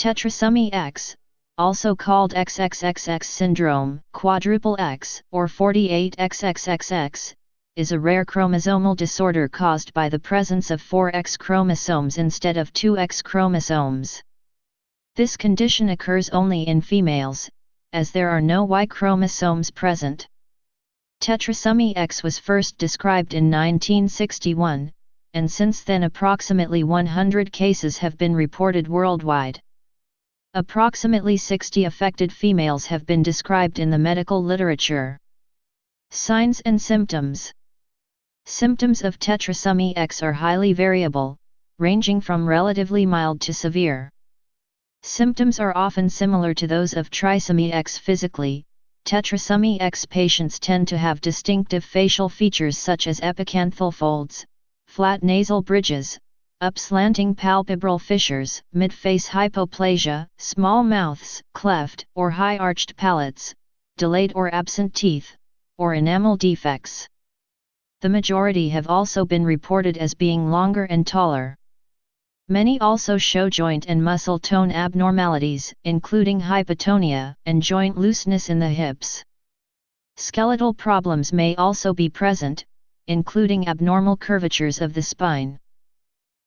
Tetrasomy X, also called XXXX syndrome, quadruple X, or 48XXXX, is a rare chromosomal disorder caused by the presence of 4 X chromosomes instead of 2 X chromosomes. This condition occurs only in females, as there are no Y chromosomes present. Tetrasomy X was first described in 1961, and since then approximately 100 cases have been reported worldwide. Approximately 60 affected females have been described in the medical literature. Signs and symptoms. Symptoms of tetrasomy X are highly variable, ranging from relatively mild to severe. Symptoms are often similar to those of trisomy X physically. Tetrasomy X patients tend to have distinctive facial features such as epicanthal folds, flat nasal bridges, upslanting palpebral fissures, mid-face hypoplasia, small mouths, cleft or high-arched palates, delayed or absent teeth, or enamel defects. The majority have also been reported as being longer and taller. Many also show joint and muscle tone abnormalities, including hypotonia and joint looseness in the hips. Skeletal problems may also be present, including abnormal curvatures of the spine.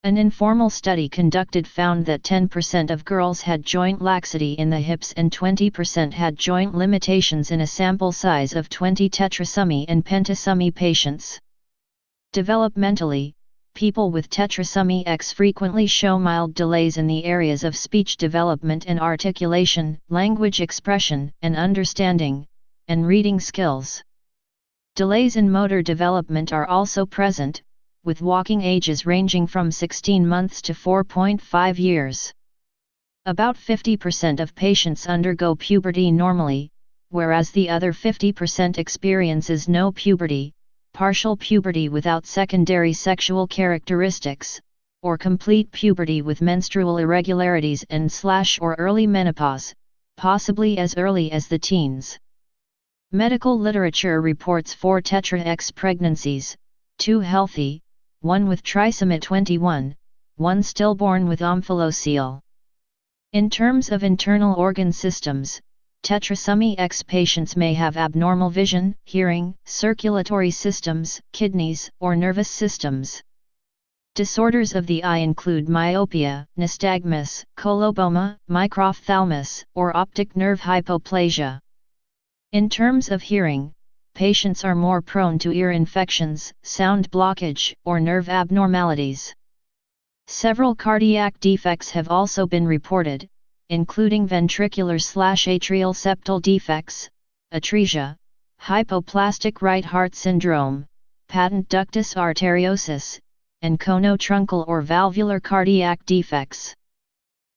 An informal study conducted found that 10% of girls had joint laxity in the hips and 20% had joint limitations in a sample size of 20 tetrasomy and pentasomy patients. Developmentally, people with tetrasomy X frequently show mild delays in the areas of speech development and articulation, language expression and understanding, and reading skills. Delays in motor development are also present, with walking ages ranging from 16 months to 4.5 years. About 50% of patients undergo puberty normally, whereas the other 50% experiences no puberty, partial puberty without secondary sexual characteristics, or complete puberty with menstrual irregularities and/or early menopause, possibly as early as the teens. Medical literature reports 4 tetra X pregnancies, 2 healthy, 1 with trisomy 21, 1 stillborn with omphalocele. In terms of internal organ systems, tetrasomy X patients may have abnormal vision, hearing, circulatory systems, kidneys, or nervous systems. Disorders of the eye include myopia, nystagmus, coloboma, microphthalmos, or optic nerve hypoplasia. In terms of hearing, patients are more prone to ear infections, sound blockage, or nerve abnormalities. Several cardiac defects have also been reported, including ventricular/atrial septal defects, atresia, hypoplastic right heart syndrome, patent ductus arteriosus, and conotruncal or valvular cardiac defects.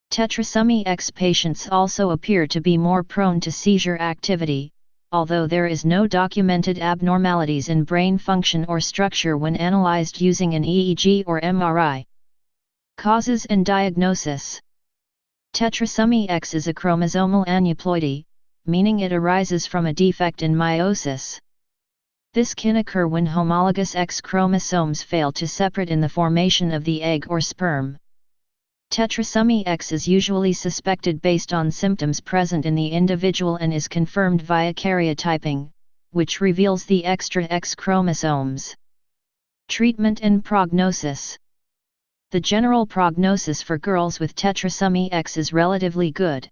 Tetrasomy X patients also appear to be more prone to seizure activity, although there is no documented abnormalities in brain function or structure when analyzed using an EEG or MRI. Causes and diagnosis. Tetrasomy X is a chromosomal aneuploidy, meaning it arises from a defect in meiosis. This can occur when homologous X chromosomes fail to separate in the formation of the egg or sperm. Tetrasomy X is usually suspected based on symptoms present in the individual and is confirmed via karyotyping, which reveals the extra X chromosomes. Treatment and prognosis. The general prognosis for girls with tetrasomy X is relatively good.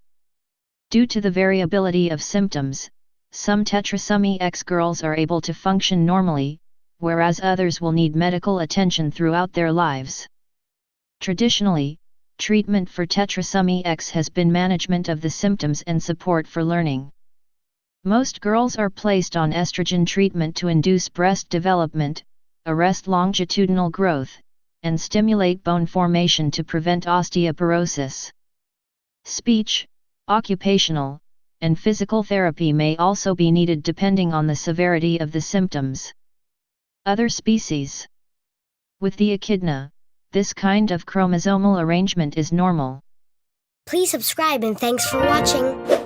Due to the variability of symptoms, some tetrasomy X girls are able to function normally, whereas others will need medical attention throughout their lives. Traditionally, treatment for tetrasomy X has been management of the symptoms and support for learning. Most girls are placed on estrogen treatment to induce breast development, arrest longitudinal growth, and stimulate bone formation to prevent osteoporosis. Speech, occupational, and physical therapy may also be needed depending on the severity of the symptoms. Other species. With the echidna, this kind of chromosomal arrangement is normal. Please subscribe and thanks for watching.